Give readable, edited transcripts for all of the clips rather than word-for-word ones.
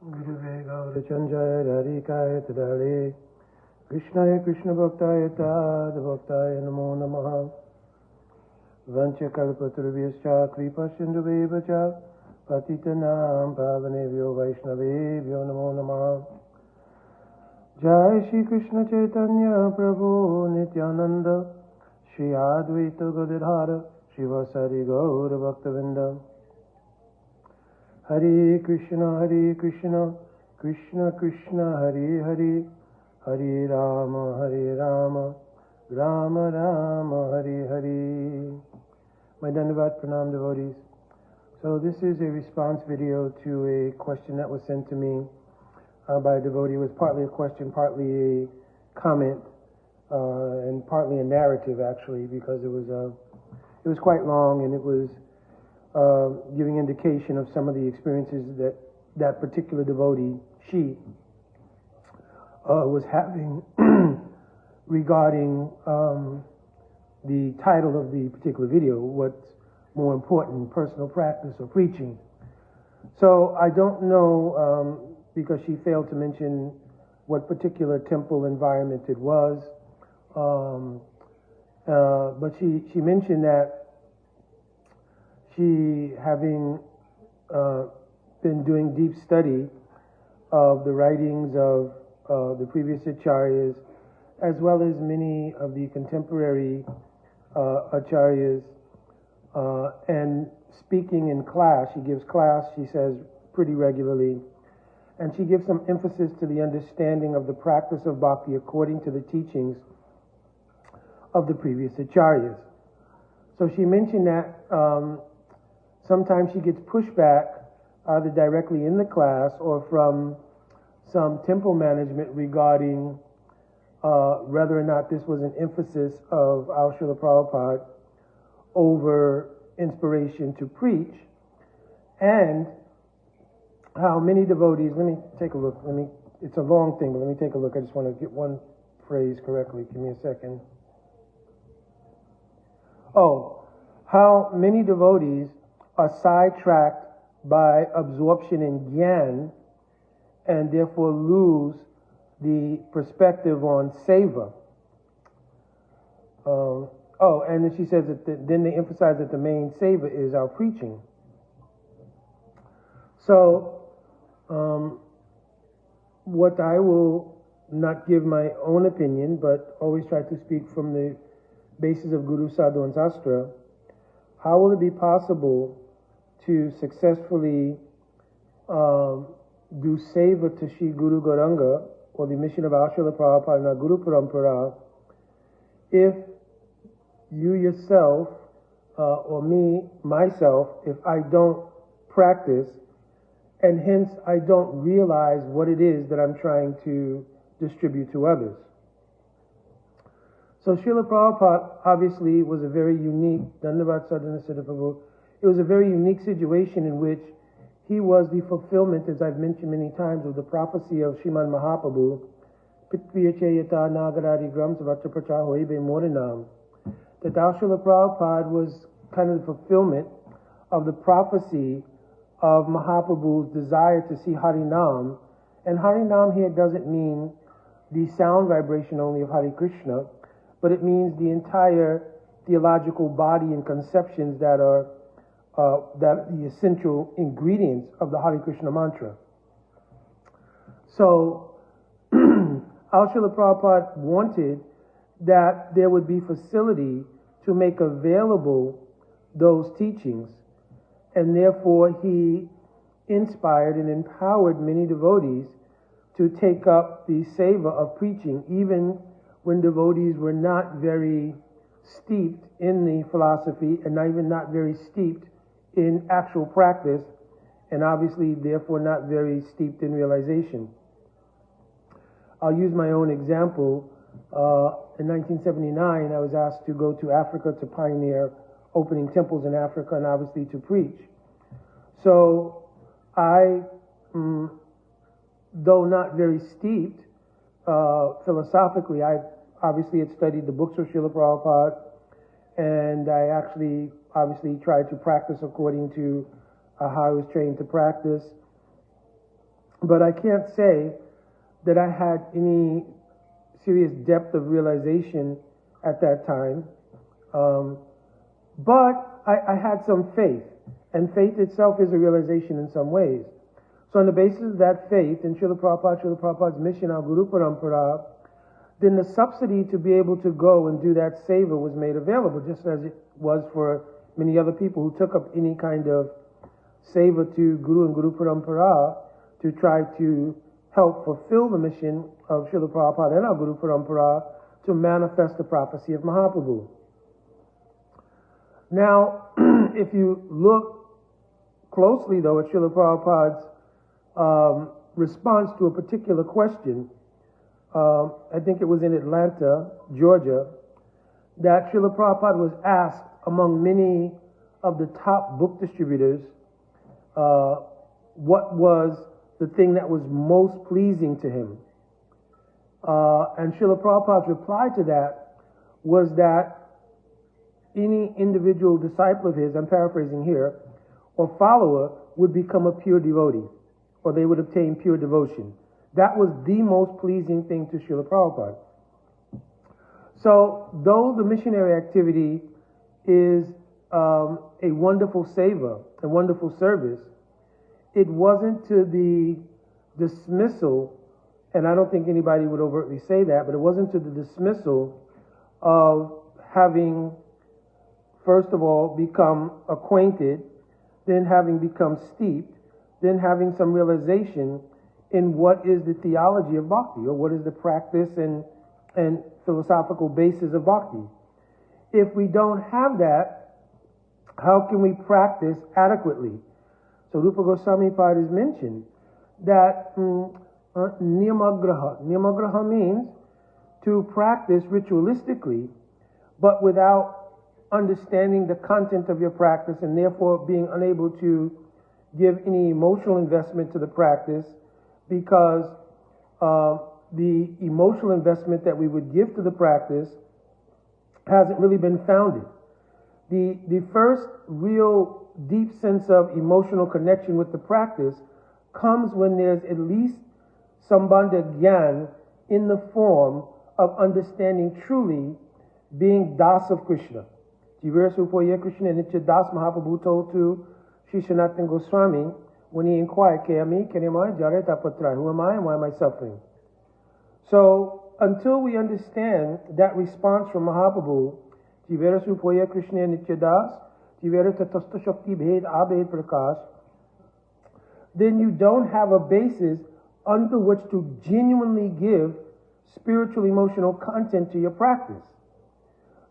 Guruve Gaurachandraya Radhikaya Tadale Krishnaya Krishna Bhaktaya Tad Bhaktaya Namo Namaha Vancha Kalpatarubhyascha Kripa Sindhuvevacha Patitanam Pavanebhyo Vaishnavebhyo Namo Namaha Jai Shri Krishna Chaitanya Prabhu Nityananda Shri Advaita Gadadhara Shivasari Gaura Bhaktavinda Hare Krishna, Krishna Krishna, Hare Hare, Hare Rama, Rama Rama, Hare Hare. My Dandavat Pranam devotees. So this is a response video to a question that was sent to me by a devotee. It was partly a question, partly a comment, and partly a narrative actually, because it was quite long, and it was giving indication of some of the experiences that that particular devotee, she, was having regarding the title of the particular video, what's more important, personal practice or preaching. So I don't know, because she failed to mention what particular temple environment it was, but she mentioned that she, having been doing deep study of the writings of the previous acharyas, as well as many of the contemporary acharyas, and speaking in class, she gives class, she says, pretty regularly, and she gives some emphasis to the understanding of the practice of bhakti according to the teachings of the previous acharyas. So she mentioned that sometimes she gets pushback either directly in the class or from some temple management regarding whether or not this was an emphasis of our Srila Prabhupada over inspiration to preach, and how many devotees, let me take a look, it's a long thing, but let me take a look, I just want to get one phrase correctly, give me a second. How many devotees are sidetracked by absorption in gyan and therefore lose the perspective on seva. And then she says that then they emphasize that the main seva is our preaching. So, what I will not give my own opinion, but always try to speak from the basis of Guru, Sadhu, and Sastra. How will it be possible to successfully do seva to Shri Guru Gauranga, or the mission of our Srila Prabhupada and our Guru Parampara, if you yourself, or me, myself, if I don't practice, and hence I don't realize what it is that I'm trying to distribute to others. So Srila Prabhupada obviously was a very unique, Dandavat Sadhana Siddha Prabhu, it was a very unique situation in which he was the fulfillment, as I've mentioned many times, of the prophecy of Sriman Mahaprabhu, Pitpiyachayata Nagaradi Gram Savatra Prachahoibe Morinam, that Srila Prabhupada was kind of the fulfillment of the prophecy of Mahaprabhu's desire to see Harinam. And Harinam here doesn't mean the sound vibration only of Hare Krishna, but it means the entire theological body and conceptions that are the essential ingredients of the Hare Krishna mantra. So, our Srila Prabhupada wanted that there would be facility to make available those teachings, and therefore he inspired and empowered many devotees to take up the seva of preaching, even when devotees were not very steeped in the philosophy and not very steeped in actual practice, and obviously therefore not very steeped in realization. I'll use my own example. In 1979, I was asked to go to Africa to pioneer opening temples in Africa and obviously to preach. So I, though not very steeped philosophically, I obviously had studied the books of Srila Prabhupada, and I actually obviously tried to practice according to how I was trained to practice. but I can't say that I had any serious depth of realization at that time. But I had some faith, and faith itself is a realization in some ways. So on the basis of that faith in Srila Prabhupada's mission, our Guru Parampara, then the subsidy to be able to go and do that seva was made available, just as it was for many other people who took up any kind of seva to Guru and Guru Parampara to try to help fulfill the mission of Srila Prabhupada and our Guru Parampara to manifest the prophecy of Mahaprabhu. Now, if you look closely, though, at Srila Prabhupada's response to a particular question, I think it was in Atlanta, Georgia, that Srila Prabhupada was asked among many of the top book distributors what was the thing that was most pleasing to him. And Srila Prabhupada's reply to that was that any individual disciple of his, I'm paraphrasing here, or follower would become a pure devotee, or they would obtain pure devotion. That was the most pleasing thing to Srila Prabhupada. So, though the missionary activity is a wonderful seva, a wonderful service, it wasn't to the dismissal, and I don't think anybody would overtly say that, but it wasn't to the dismissal of having, first of all, become acquainted, then having become steeped, then having some realization in what is the theology of bhakti, or what is the practice and philosophical basis of bhakti. If we don't have that, how can we practice adequately? So Rupa Goswami Pad has mentioned that niyamagraha. Niyamagraha means to practice ritualistically, but without understanding the content of your practice, and therefore being unable to give any emotional investment to the practice, because the emotional investment that we would give to the practice hasn't really been founded. The first real deep sense of emotional connection with the practice comes when there's at least sambandha gyan in the form of understanding truly being das of Krishna. Jivira Supoya Krishna Nitya Das Mahaprabhu told to Sri Sanatana Goswami when he inquired, Kayami, Kenamai, Jareta Patra, who am I and why am I suffering? So, until we understand that response from Mahaprabhu, Jivira Supoya Krishna Nitya Das, Jivira Tatasta Shakti Bhed Abhed Prakash, then you don't have a basis under which to genuinely give spiritual emotional content to your practice.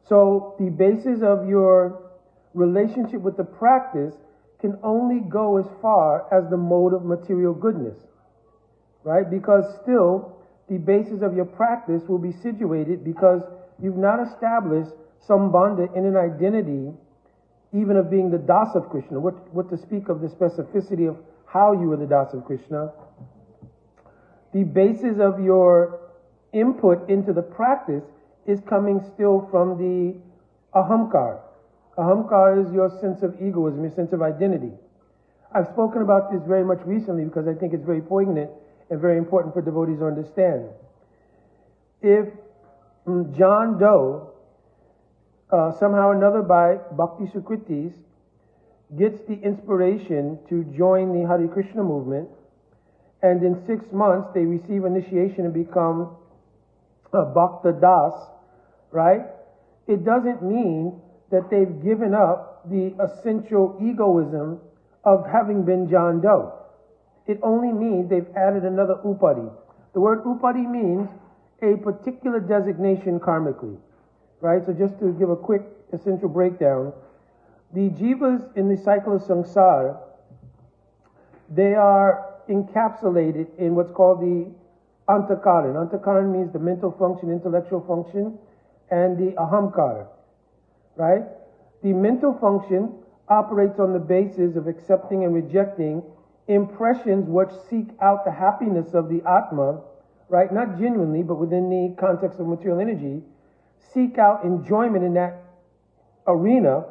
So the basis of your relationship with the practice can only go as far as the mode of material goodness, right? Because still the basis of your practice will be situated because you've not established sambandha in an identity even of being the das of Krishna. What to speak of the specificity of how you are the das of Krishna. The basis of your input into the practice is coming still from the ahamkar. Ahamkar is your sense of egoism, your sense of identity. I've spoken about this very much recently because I think it's very poignant and very important for devotees to understand. If John Doe, somehow or another by Bhakti Sukritis, gets the inspiration to join the Hare Krishna movement, and in 6 months they receive initiation and become a Bhakta Das, right? It doesn't mean that they've given up the essential egoism of having been John Doe. It only means they've added another upadi. The word upadi means a particular designation karmically, right? So just to give a quick essential breakdown, the jivas in the cycle of samsara, they are encapsulated in what's called the antakaran. Antakaran means the mental function, intellectual function, and the ahamkara, right? The mental function operates on the basis of accepting and rejecting impressions which seek out the happiness of the Atma, right? Not genuinely, but within the context of material energy, seek out enjoyment in that arena.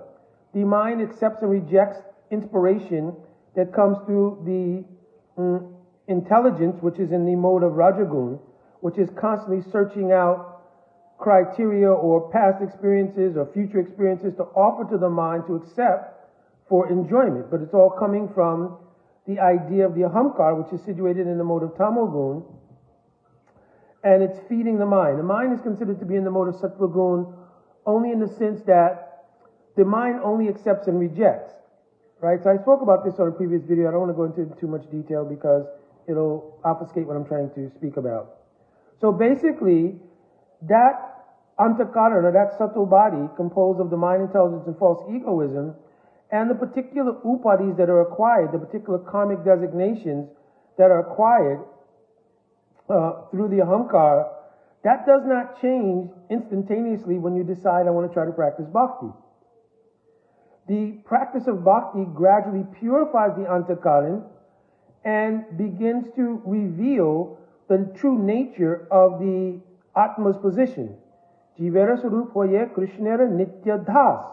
The mind accepts and rejects inspiration that comes through the intelligence, which is in the mode of Rajagun, which is constantly searching out criteria or past experiences or future experiences to offer to the mind to accept for enjoyment. But it's all coming from the idea of the ahamkar, which is situated in the mode of tamogun, and it's feeding the mind. The mind is considered to be in the mode of sattvagun only in the sense that the mind only accepts and rejects, right? So I spoke about this on a previous video. I don't want to go into too much detail because it'll obfuscate what I'm trying to speak about. So basically, that antakara, or that subtle body composed of the mind, intelligence, and false egoism, and the particular upadis that are acquired, the particular karmic designations that are acquired through the ahamkara, that does not change instantaneously when you decide I want to try to practice bhakti. The practice of bhakti gradually purifies the antakaran and begins to reveal the true nature of the Atma's position. Jivera Sarup Hoye Krishnera Nitya Das.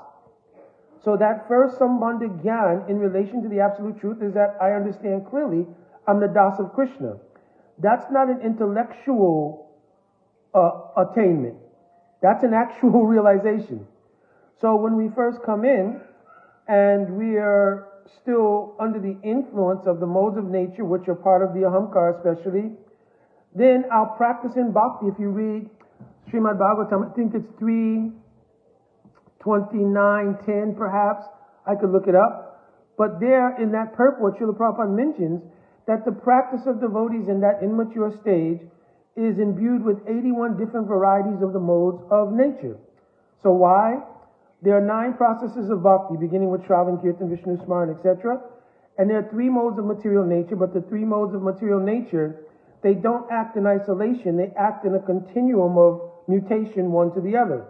So that first Sambandha Gyan in relation to the absolute truth is that I understand clearly I'm the Das of Krishna. That's not an intellectual attainment. That's an actual realization. So when we first come in and we are still under the influence of the modes of nature, which are part of the ahamkara especially, then our practice in bhakti, if you read Srimad Bhagavatam, I think it's 3:29:10 perhaps, I could look it up, but there in that purport, Srila Prabhupada mentions that the practice of devotees in that immature stage is imbued with 81 different varieties of the modes of nature. So why? There are 9 processes of bhakti, beginning with Shravan, Kirtan, Vishnu Smaran, etc. And there are 3 modes of material nature, but the 3 modes of material nature, they don't act in isolation, they act in a continuum of mutation one to the other.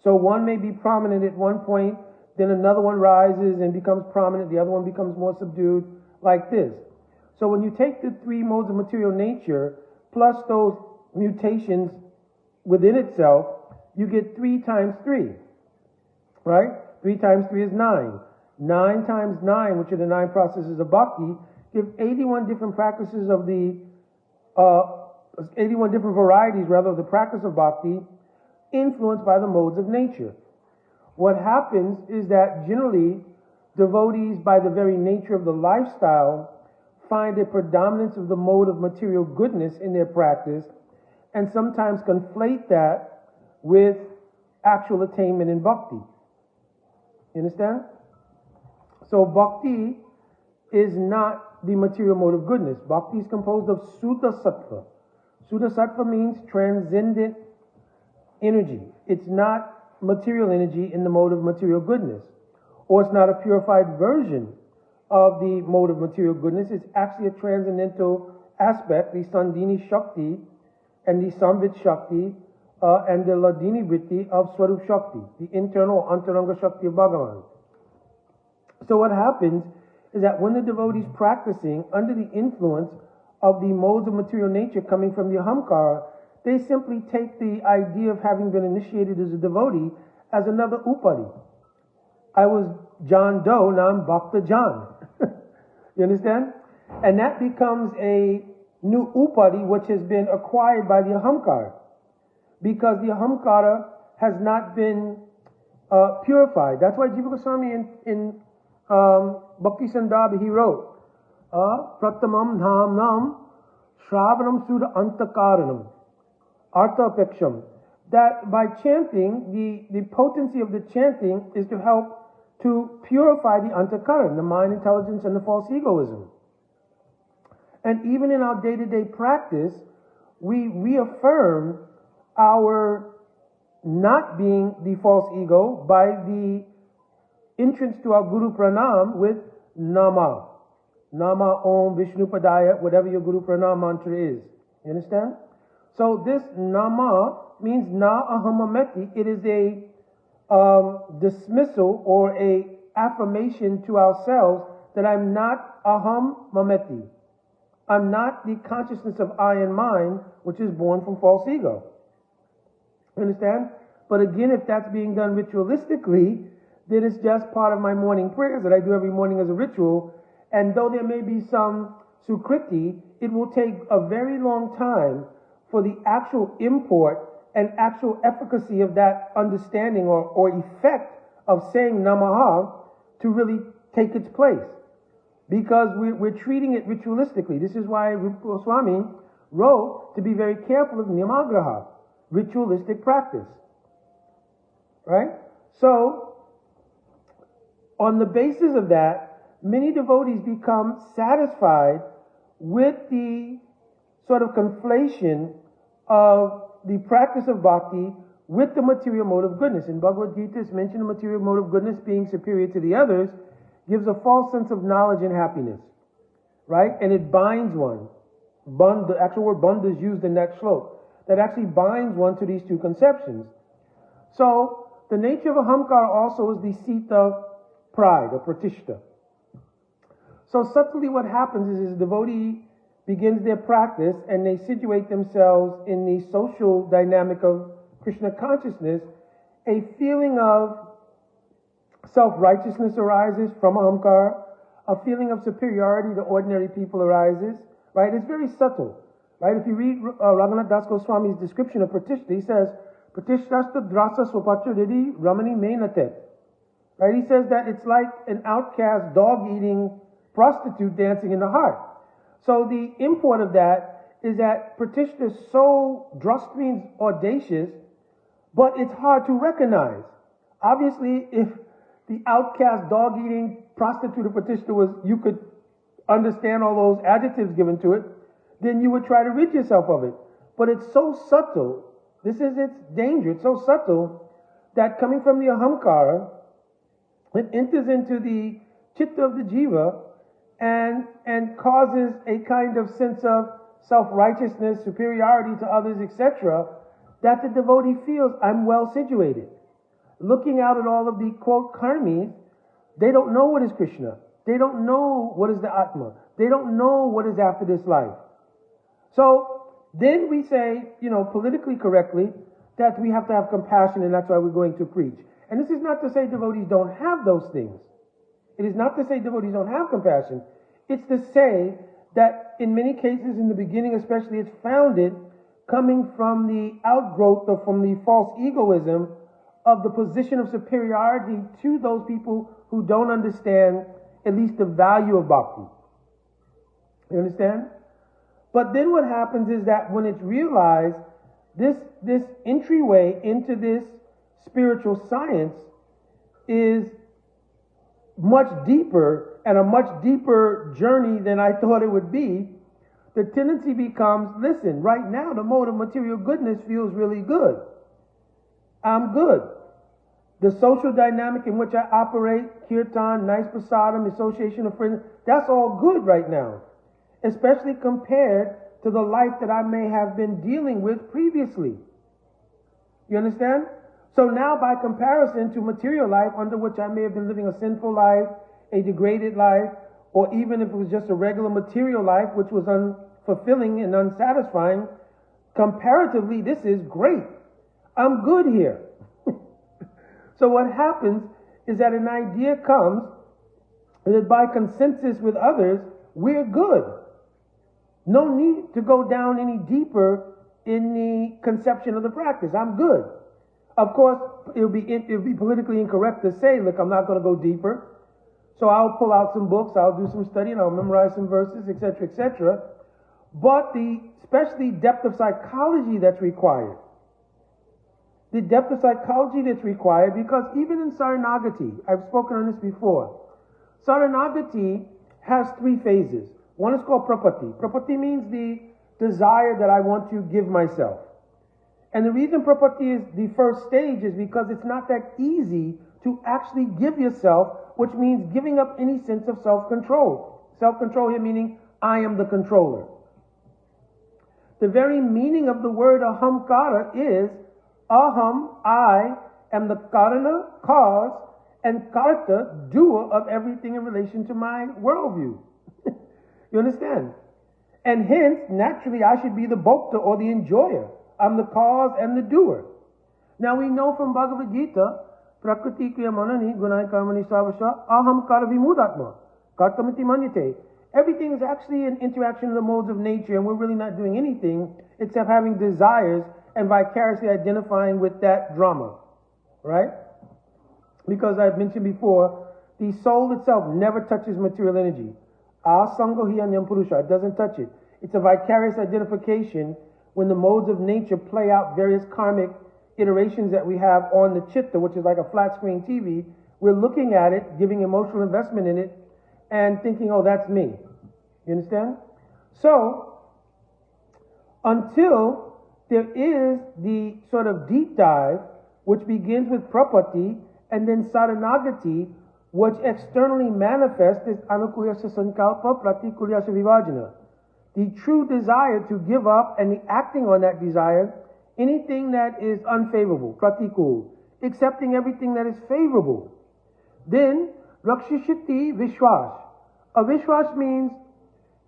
So one may be prominent at one point, then another one rises and becomes prominent, the other one becomes more subdued, like this. So when you take the 3 modes of material nature, plus those mutations within itself, you get 3 times 3, right? 3 times 3 is 9. 9 times 9, which are the 9 processes of bhakti, give 81 different practices of the, 81 different varieties, rather, of the practice of bhakti, influenced by the modes of nature. What happens is that generally, devotees, by the very nature of the lifestyle, find a predominance of the mode of material goodness in their practice, and sometimes conflate that with actual attainment in bhakti. You understand? So bhakti is not the material mode of goodness. Bhakti is composed of Suddha Sattva. Suddha Sattva means transcendent energy. It's not material energy in the mode of material goodness. Or it's not a purified version of the mode of material goodness. It's actually a transcendental aspect, the Sandhini Shakti and the Samvit Shakti and the Ladini Vritti of Swarup Shakti, the internal Antaranga Shakti of Bhagavan. So what happens is that when the devotee is practicing under the influence of the modes of material nature coming from the ahamkara, they simply take the idea of having been initiated as a devotee as another upadi. I was John Doe, now I'm Bhakta John. You understand? And that becomes a new upadi which has been acquired by the ahamkara, because the ahamkara has not been purified. That's why Jiva Goswami in Bhakti Sandarbha, he wrote, Pratamam Dhamnam Shravanam Sudha Antakaranam Artha Apeksham. That by chanting, the potency of the chanting is to help to purify the antakaran, the mind, intelligence, and the false egoism. And even in our day-to-day practice, we reaffirm our not being the false ego by the entrance to our Guru Pranam with Nama. Nama Om Vishnu Padaya, whatever your Guru Pranam mantra is. You understand? So this Nama means Na Aham Mameti. It is a dismissal or a affirmation to ourselves that I'm not Aham Mameti. I'm not the consciousness of I and mine, which is born from false ego. Understand? But again, if that's being done ritualistically, then it's just part of my morning prayers that I do every morning as a ritual. And though there may be some Sukriti, it will take a very long time for the actual import and actual efficacy of that understanding or effect of saying Namaha to really take its place. Because we're treating it ritualistically. This is why Rupa Goswami wrote to be very careful of Niyamagraha, ritualistic practice. Right? So, on the basis of that, many devotees become satisfied with the sort of conflation of the practice of bhakti with the material mode of goodness. In Bhagavad Gita, it's mentioned the material mode of goodness being superior to the others gives a false sense of knowledge and happiness, right? And it binds one. The actual word bandha is used in that shlok. That actually binds one to these two conceptions. So, the nature of ahamkara also is the seat of pride, or pratishta. So subtly what happens is the devotee begins their practice and they situate themselves in the social dynamic of Krishna consciousness. A feeling of self-righteousness arises from ahamkara. A feeling of superiority to ordinary people arises. Right? It's very subtle. Right? If you read Raghunath Das Goswami's description of pratishta, he says, Pratishtasta drasa swapatra didi ramani menatet. Right? He says that it's like an outcast, dog-eating prostitute dancing in the heart. So the import of that is that pratishta is so, drust means audacious, but it's hard to recognize. Obviously, if the outcast, dog-eating prostitute of pratishta was, you could understand all those adjectives given to it, then you would try to rid yourself of it. But it's so subtle, this is its danger, it's so subtle, that coming from the ahamkara, it enters into the chitta of the jiva and causes a kind of sense of self-righteousness, superiority to others, etc., that the devotee feels, I'm well situated. Looking out at all of the, quote, karmis, they don't know what is Krishna. They don't know what is the Atma. They don't know what is after this life. So then we say, politically correctly, that we have to have compassion and that's why we're going to preach. And this is not to say devotees don't have those things. It is not to say devotees don't have compassion. It's to say that in many cases, in the beginning especially, it's founded coming from the outgrowth or from the false egoism of the position of superiority to those people who don't understand at least the value of bhakti. You understand? But then what happens is that when it's realized, this entryway into this spiritual science is much deeper and a much deeper journey than I thought it would be, the tendency becomes, listen, right now the mode of material goodness feels really good. I'm good. The social dynamic in which I operate, kirtan, nice prasadam, association of friends, that's all good right now. Especially compared to the life that I may have been dealing with previously. You understand? So now by comparison to material life under which I may have been living a sinful life, a degraded life, or even if it was just a regular material life which was unfulfilling and unsatisfying, comparatively this is great. I'm good here. So what happens is that an idea comes that by consensus with others, we're good. No need to go down any deeper in the conception of the practice. I'm good. Of course, it would be politically incorrect to say, look, I'm not going to go deeper. So I'll pull out some books, I'll do some study, and I'll memorize some verses, etc., etc. But especially depth of psychology that's required. The depth of psychology that's required, because even in Saranagati, I've spoken on this before, Saranagati has three phases. One is called prapatti. Prapatti means the desire that I want to give myself. And the reason prapatti is the first stage is because it's not that easy to actually give yourself, which means giving up any sense of self-control. Self-control here meaning I am the controller. The very meaning of the word ahamkara is aham, I am the karana, cause, and karta, doer of everything in relation to my worldview. You understand? And hence, naturally, I should be the bhokta or the enjoyer. I'm the cause and the doer. Now we know from Bhagavad Gita, prakriti kriya manani gunai karmani savasya aham kara vimudatma kartamiti manyate. everything is actually an interaction of the modes of nature, and we're really not doing anything except having desires and vicariously identifying with that drama, right? Because I've mentioned before, the soul itself never touches material energy. Asangohiyanyam Purusha, it doesn't touch it. It's a vicarious identification when the modes of nature play out various karmic iterations that we have on the chitta, which is like a flat screen TV. We're looking at it, giving emotional investment in it, and thinking, oh, that's me. You understand? So, until there is the sort of deep dive, which begins with prapati and then saranagati, which externally manifests as anukulyasya sankalpa pratikulyasya vivajana. The true desire to give up and the acting on that desire, anything that is unfavorable, pratikul, accepting everything that is favorable. Then, rakshishiti vishwas. A vishwas means,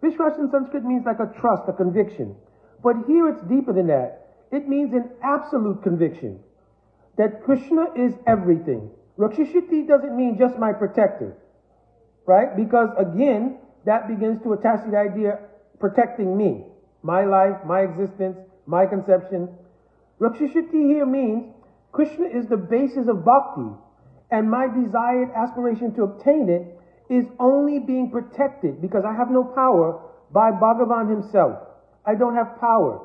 vishwas in Sanskrit means like a trust, a conviction. But here it's deeper than that. It means an absolute conviction that Krishna is everything. Rakshishiti doesn't mean just my protector, right? Because again, that begins to attach the idea protecting me, my life, my existence, my conception. Rakshishiti here means Krishna is the basis of bhakti, and my desired aspiration to obtain it is only being protected because I have no power by Bhagavan himself. I don't have power.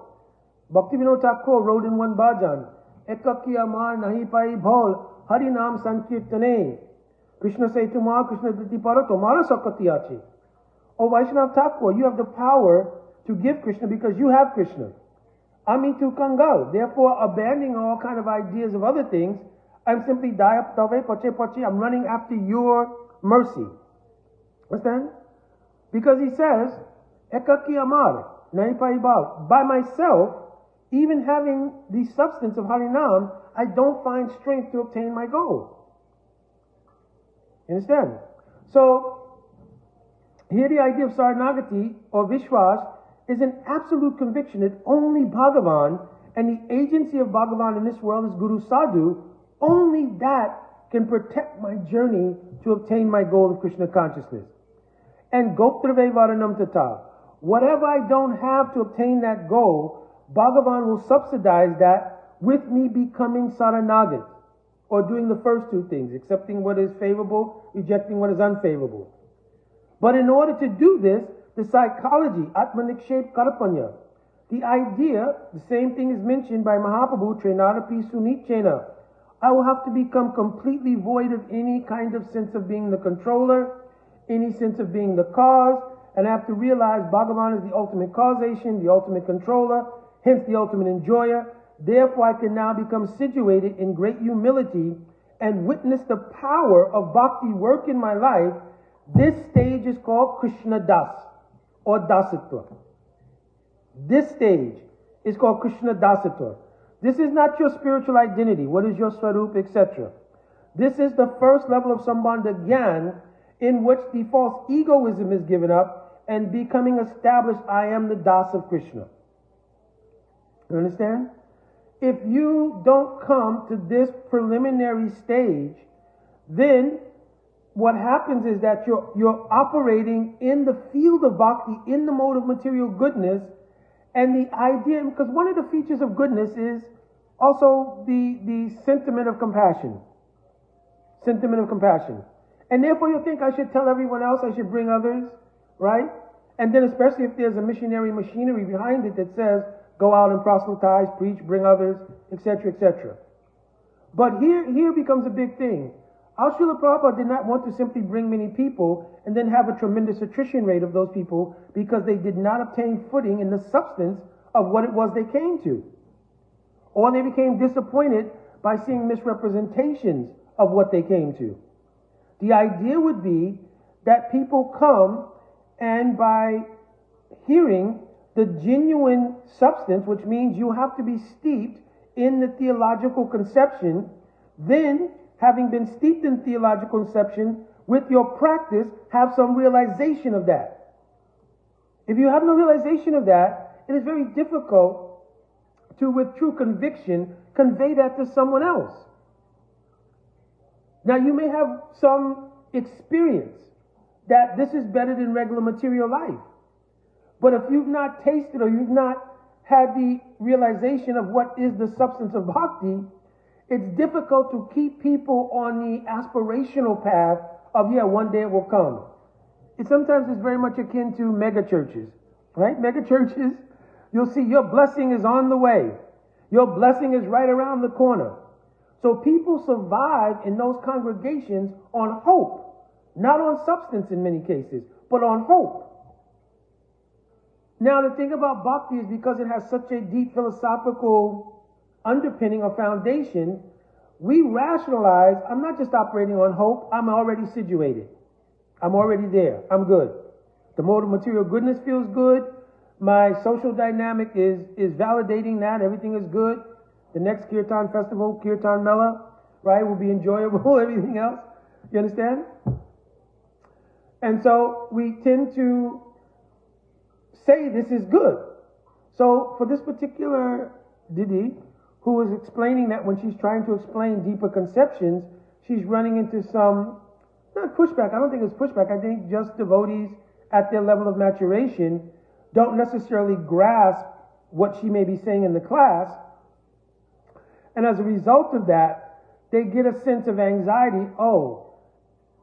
Bhaktivinoda Thakur wrote in one bhajan, Ekaki amar nahi pai bhol Hari Nam Sankirtane. Krishna say to Ma, Krishna Diti Parato, Mara Sakati Achi. Oh Vaishnav Thakur, you have the power to give Krishna because you have Krishna. Ami tu Kangal. Therefore, abandoning all kind of ideas of other things, I'm simply Daya Tave Pache Pache, I'm running after your mercy. Understand? Because he says, Ekaki Amar, Nahi Pai Bhal. By myself, even having the substance of Harinam, I don't find strength to obtain my goal. You understand? So, here the idea of Saranagati or Vishwas is an absolute conviction that only Bhagavan and the agency of Bhagavan in this world is Guru Sadhu, only that can protect my journey to obtain my goal of Krishna consciousness. And Goptrave Varanam Tata. Whatever I don't have to obtain that goal, Bhagavan will subsidize that with me becoming Saranagat, or doing the first two things, accepting what is favorable, rejecting what is unfavorable. But in order to do this, the psychology, Atmanikshep Karpanya, the idea, the same thing is mentioned by Mahaprabhu, Trenarapi Sunichena. I will have to become completely void of any kind of sense of being the controller, any sense of being the cause, and I have to realize Bhagavan is the ultimate causation, the ultimate controller, hence the ultimate enjoyer. Therefore, I can now become situated in great humility and witness the power of bhakti work in my life. This stage is called Krishna Das or Dasatva. This stage is called Krishna Dasatva. This is not your spiritual identity. What is your swarup, etc. This is the first level of Sambandha Gyan in which the false egoism is given up and becoming established, I am the Das of Krishna. You understand? If you don't come to this preliminary stage, then what happens is that you're operating in the field of bhakti, in the mode of material goodness, and the idea, because one of the features of goodness is also the sentiment of compassion. Sentiment of compassion. And therefore you think I should tell everyone else, I should bring others, right? And then especially if there's a missionary machinery behind it that says, go out and proselytize, preach, bring others, etc., etc. But here becomes a big thing. Our Srila Prabhupada did not want to simply bring many people and then have a tremendous attrition rate of those people because they did not obtain footing in the substance of what it was they came to. Or they became disappointed by seeing misrepresentations of what they came to. The idea would be that people come and by hearing the genuine substance, which means you have to be steeped in the theological conception, then having been steeped in theological conception, with your practice, have some realization of that. If you have no realization of that, it is very difficult to, with true conviction, convey that to someone else. Now, you may have some experience that this is better than regular material life. But if you've not tasted or you've not had the realization of what is the substance of bhakti, it's difficult to keep people on the aspirational path of, yeah, one day it will come. Sometimes it's very much akin to mega churches, right? Mega churches, you'll see your blessing is on the way. Your blessing is right around the corner. So people survive in those congregations on hope, not on substance in many cases, but on hope. Now, the thing about bhakti is because it has such a deep philosophical underpinning or foundation, we rationalize, I'm not just operating on hope, I'm already situated. I'm already there. I'm good. The mode of material goodness feels good. My social dynamic is validating that. Everything is good. The next Kirtan festival, Kirtan Mela, right, will be enjoyable, everything else. You understand? And so we tend to say this is good. So for this particular Didi, who is explaining that when she's trying to explain deeper conceptions, she's running into some, not pushback, I don't think it's pushback, I think just devotees at their level of maturation don't necessarily grasp what she may be saying in the class. And as a result of that, they get a sense of anxiety. Oh,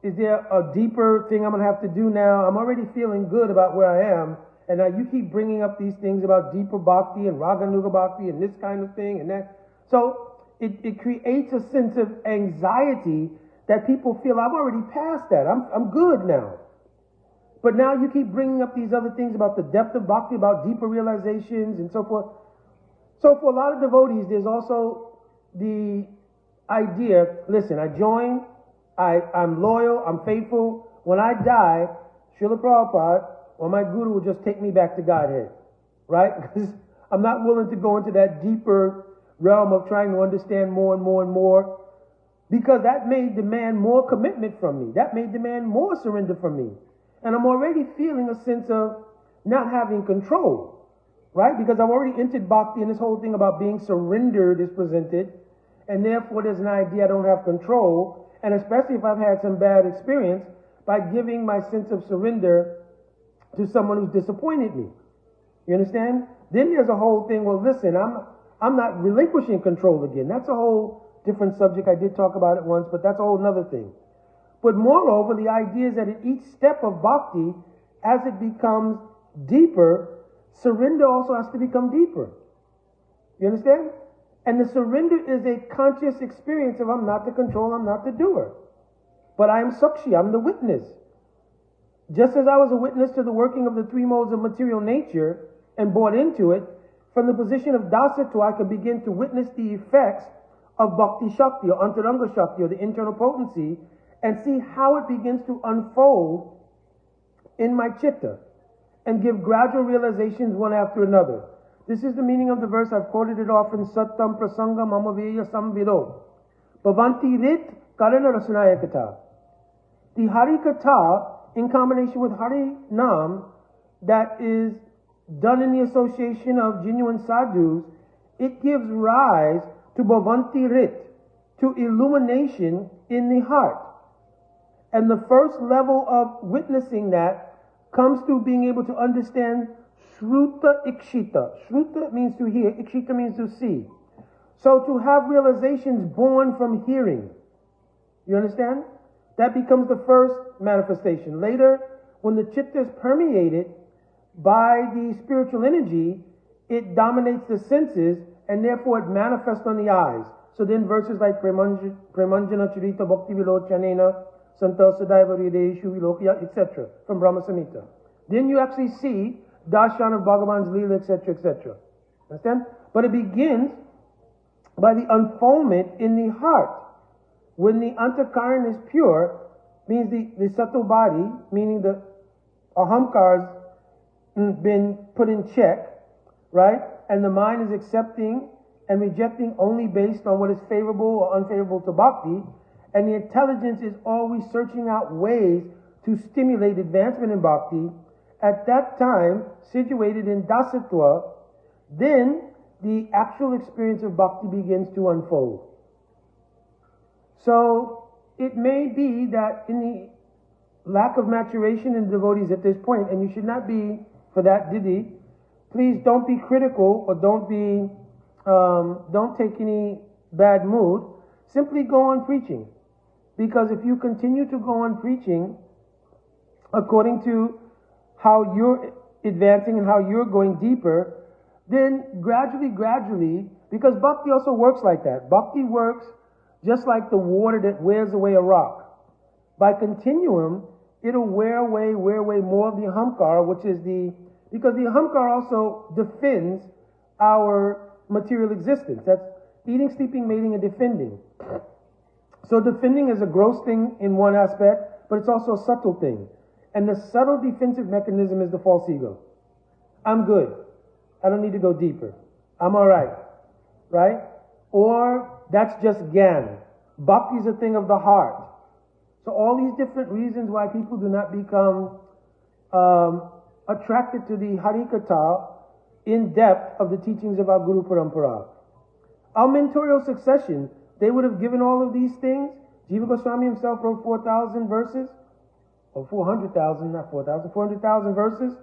is there a deeper thing I'm going to have to do now? I'm already feeling good about where I am. And now you keep bringing up these things about deeper bhakti and raganuga bhakti and this kind of thing and that. So it creates a sense of anxiety that people feel, I've already passed that. I'm good now. But now you keep bringing up these other things about the depth of bhakti, about deeper realizations and so forth. So for a lot of devotees, there's also the idea, listen, I join, I'm loyal, I'm faithful. When I die, Srila Prabhupada or my guru will just take me back to Godhead, right? Because I'm not willing to go into that deeper realm of trying to understand more and more and more, because that may demand more commitment from me. That may demand more surrender from me. And I'm already feeling a sense of not having control, right? Because I've already entered bhakti and this whole thing about being surrendered is presented. And therefore there's an idea I don't have control. And especially if I've had some bad experience, by giving my sense of surrender to someone who's disappointed me. You understand? Then there's a whole thing, well, listen, I'm not relinquishing control again. That's a whole different subject. I did talk about it once, but that's a whole other thing. But moreover, the idea is that at each step of bhakti, as it becomes deeper, surrender also has to become deeper. You understand? And the surrender is a conscious experience of I'm not the control, I'm not the doer. But I am Sakshi, I'm the witness. Just as I was a witness to the working of the three modes of material nature and bought into it, from the position of Dasatwa, I could begin to witness the effects of Bhakti Shakti or Antaranga Shakti or the internal potency and see how it begins to unfold in my chitta and give gradual realizations one after another. This is the meaning of the verse. I've quoted it often. Sattam prasanga mamaveya samvido bhavanti rit karana rasanaya kata. The Hari Katha, in combination with Hari Nam, that is done in the association of genuine sadhus, it gives rise to bhavanti rit, to illumination in the heart. And the first level of witnessing that comes through being able to understand Shruta Ikshita. Shruta means to hear, Ikshita means to see. So to have realizations born from hearing. You understand? That becomes the first manifestation. Later, when the chitta is permeated by the spiritual energy, it dominates the senses and therefore it manifests on the eyes. So then verses like Premanjana Charita Bhakti Vilochanena Santa Sadaiva Hrideshu Vilokya, etc. from Brahma Samhita. Then you actually see darshan of Bhagavan's Leela, etc., etc. Understand? But it begins by the unfoldment in the heart. When the antakaran is pure, means the subtle body, meaning the ahamkar's been put in check, right? And the mind is accepting and rejecting only based on what is favorable or unfavorable to bhakti. And the intelligence is always searching out ways to stimulate advancement in bhakti. At that time, situated in dasatwa, then the actual experience of bhakti begins to unfold. So it may be that in the lack of maturation in devotees at this point, and you should not be for that, Didi. Please don't be critical or don't take any bad mood. Simply go on preaching. Because if you continue to go on preaching according to how you're advancing and how you're going deeper, then gradually, because bhakti also works like that. Bhakti works just like the water that wears away a rock. By continuum, it'll wear away more of the ahamkara, because the ahamkara also defends our material existence. That's eating, sleeping, mating, and defending. So defending is a gross thing in one aspect, but it's also a subtle thing. And the subtle defensive mechanism is the false ego. I'm good. I don't need to go deeper. I'm alright. Right? Or that's just gyan. Bhakti is a thing of the heart. So all these different reasons why people do not become attracted to the Harikatha in depth of the teachings of our Guru Parampara. Our mentorial succession, they would have given all of these things. Jiva Goswami himself wrote 4,000 verses. Or 400,000, not 4,000, 400,000 verses.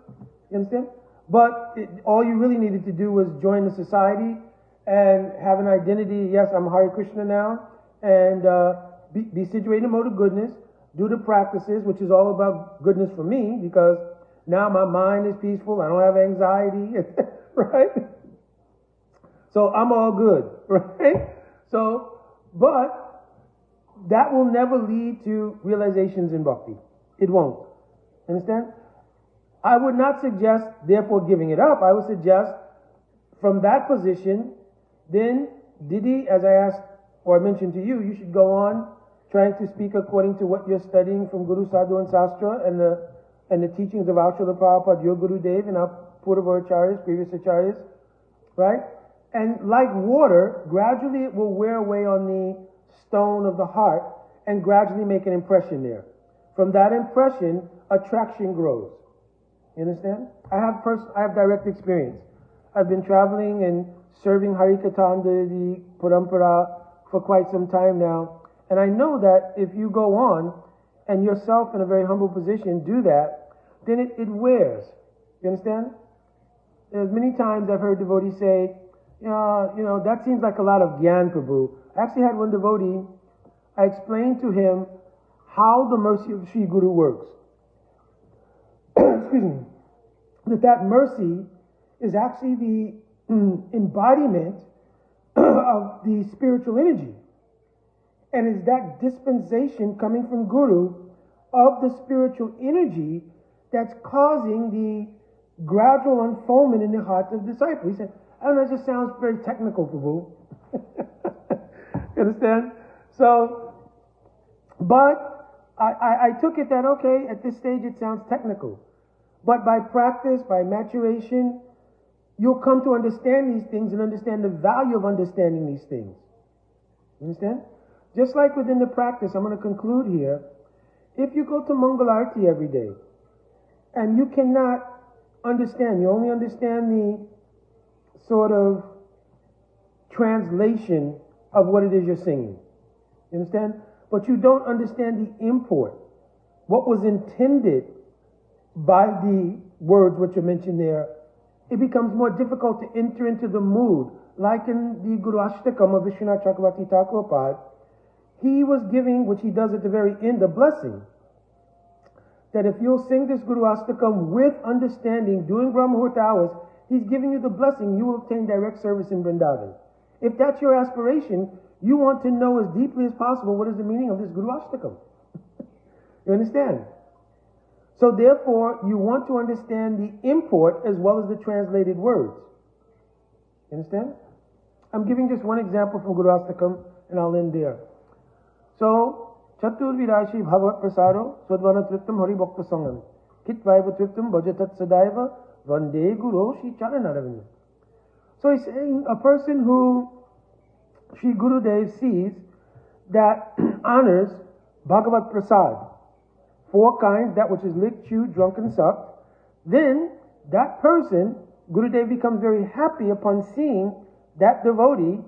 You understand? But all you really needed to do was join the society and have an identity. Yes, I'm Hare Krishna now. And be situated in a mode of goodness. Do the practices, which is all about goodness for me, because now my mind is peaceful. I don't have anxiety. Right? So I'm all good. Right? So, but that will never lead to realizations in bhakti. It won't. Understand? I would not suggest, therefore, giving it up. I would suggest, from that position, then, Didi, as I asked, or I mentioned to you, you should go on trying to speak according to what you're studying from Guru Sadhu and Sastra and the teachings of our Srila Prabhupada, your Guru Dev, and our Purva Acharyas, previous Acharyas, right? And like water, gradually it will wear away on the stone of the heart and gradually make an impression there. From that impression, attraction grows. You understand? I have direct experience. I've been traveling and serving Harikatha under the Parampara for quite some time now. And I know that if you go on and yourself in a very humble position do that, then it wears. You understand? There's many times I've heard devotees say, that seems like a lot of gyan, Prabhu. I actually had one devotee, I explained to him how the mercy of Sri Guru works. Excuse me. That mercy is actually the embodiment of the spiritual energy. And is that dispensation coming from Guru of the spiritual energy that's causing the gradual unfoldment in the heart of the disciple. He said, I don't know, it just sounds very technical, Prabhu. You understand? So, but I took it that, okay, at this stage it sounds technical. But by practice, by maturation, you'll come to understand these things and understand the value of understanding these things. You understand? Just like within the practice, I'm going to conclude here. If you go to Mangalarti every day and you cannot understand, you only understand the sort of translation of what it is you're singing. You understand? But you don't understand the import. What was intended by the words which are mentioned there, it becomes more difficult to enter into the mood. Like in the Guru Ashtakam of Vishwanath Chakravarti Thakurpad, he was giving, which he does at the very end, a blessing. That if you'll sing this Guru Ashtakam with understanding, during Brahmahurta hours, he's giving you the blessing, you will obtain direct service in Vrindavan. If that's your aspiration, you want to know as deeply as possible what is the meaning of this Guru Ashtakam. You understand? So therefore, you want to understand the import as well as the translated words. You understand? I'm giving just one example from Guru Ashtakam, and I'll end there. So, Chatur Virashi Bhavat Prasaro Swadvana Triptam Hari Bhakta Sangam Kit Vaiva Triptam Bhajatat Sadaiva Vande Guru Shri Charanaravinda. So he's saying a person who Shri Gurudev sees that honors Bhagavat Prasad, four kinds, that which is licked, chewed, drunk, and sucked, then that person, Gurudev becomes very happy upon seeing that devotee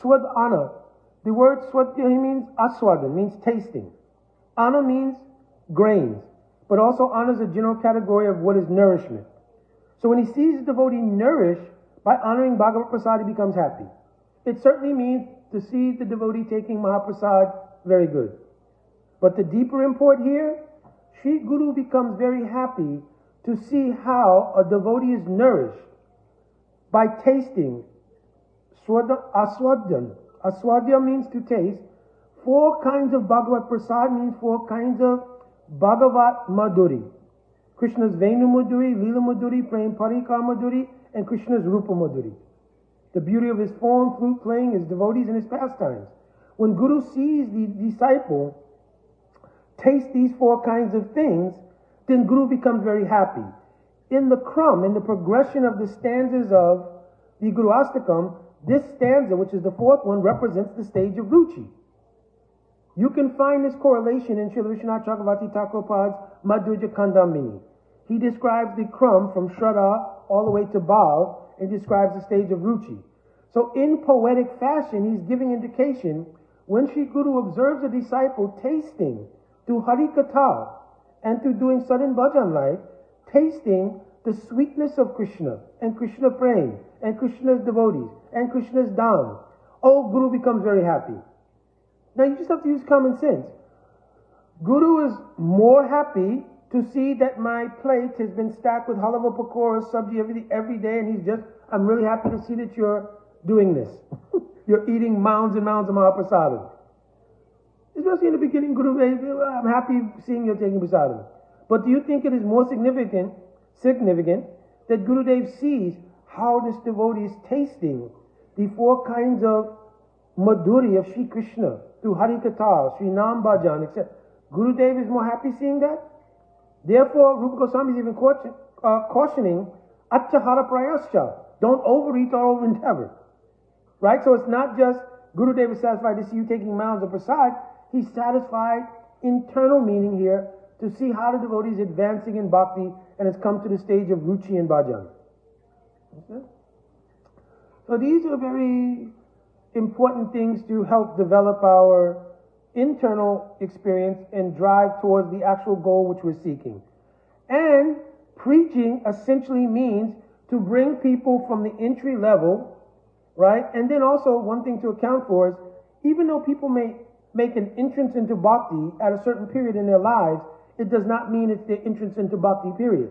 Swadana. The word Swadhyana means aswadan, means tasting. Ana means grains, but also honors a general category of what is nourishment. So when he sees the devotee nourished by honoring Bhagavat Prasad, he becomes happy. It certainly means to see the devotee taking Mahaprasad, very good. But the deeper import here, Sri Guru becomes very happy to see how a devotee is nourished by tasting aswadyan. Aswadya means to taste. 4 kinds of Bhagavat Prasad means 4 kinds of Bhagavat Madhuri. Krishna's Venu Madhuri, Leela Madhuri, Prem Parikar Madhuri, and Krishna's Rupa Madhuri. The beauty of his form, flute playing, his devotees, and his pastimes. When Guru sees the disciple taste these 4 kinds of things, then Guru becomes very happy. In the progression of the stanzas of the Guru Astakam, this stanza, which is the 4th one, represents the stage of Ruchi. You can find this correlation in Srila Vishwanath Chakravarti Thakurpad's Madhurya Kandamini. He describes the Kram from Shraddha all the way to Bhav and describes the stage of Ruchi. So in poetic fashion, he's giving indication when Sri Guru observes a disciple tasting through Hari Katha and through doing sudden bhajan life, tasting the sweetness of Krishna and Krishna Prem and Krishna's devotees and Krishna's Dham, Guru becomes very happy. Now you just have to use common sense. Guru is more happy to see that my plate has been stacked with halava pakora sabji every day, and I'm really happy to see that you're doing this. You're eating mounds and mounds of Mahaprasadam. Especially in the beginning, Guru, I'm happy seeing you're taking prasadam. But do you think it is more significant that Gurudev sees how this devotee is tasting the 4 kinds of Madhuri of Sri Krishna through Hari Katha, Sri Nam Bhajan, etc. Gurudev is more happy seeing that. Therefore, Rupa Goswami is even cautioning Achahara Prayascha. Don't overeat or over-endeavor. Right? So it's not just Gurudev is satisfied to see you taking mounds of prasad. He's satisfied internal meaning here to see how the devotee is advancing in bhakti and has come to the stage of ruchi and bhajan. Okay? So these are very important things to help develop our internal experience and drive towards the actual goal which we're seeking. And preaching essentially means to bring people from the entry level, right? And then also one thing to account for is, even though people may make an entrance into bhakti at a certain period in their lives, it does not mean it's their entrance into bhakti, period.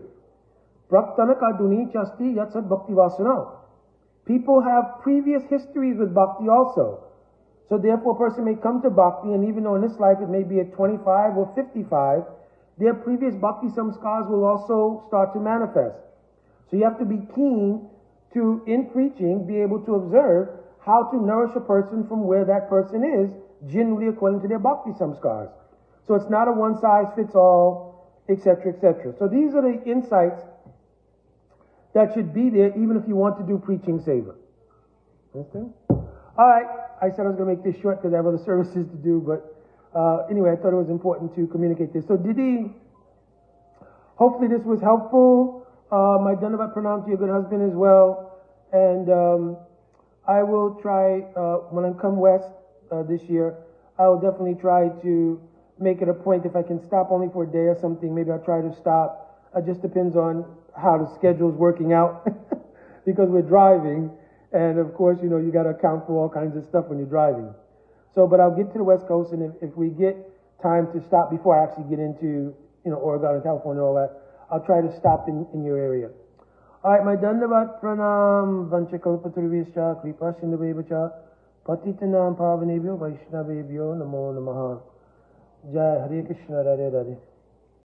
Praktanakaduni chasti yatsad bhakti vasana. People have previous histories with bhakti also. So therefore a person may come to bhakti, and even though in this life it may be at 25 or 55, their previous bhakti samskars will also start to manifest. So you have to be keen to, in preaching, be able to observe how to nourish a person from where that person is, generally according to their bhakti samskars. So it's not a one-size-fits-all, etc., etc. So these are the insights that should be there even if you want to do preaching seva. Understand? All right. I said I was going to make this short because I have other services to do, but anyway, I thought it was important to communicate this. So Didi, hopefully this was helpful. My Dandavat Pranam to your good husband as well. And I will try, when I come west this year, I will definitely try to make it a point. If I can stop only for a day or something, maybe I'll try to stop. It just depends on how the schedule is working out because we're driving. And of course, you know, you got to account for all kinds of stuff when you're driving. So, but I'll get to the West Coast, and if we get time to stop before I actually get into, you know, Oregon and California and all that, I'll try to stop in your area. All right, my Dandavat Pranam, Vanchakalpaturvischa, Kripa Sindhubevacha, Patitanam Pavanebhyo, Vaishnavebhyo, Namo Namaha. Jai Hare Krishna, Radhe Radhe.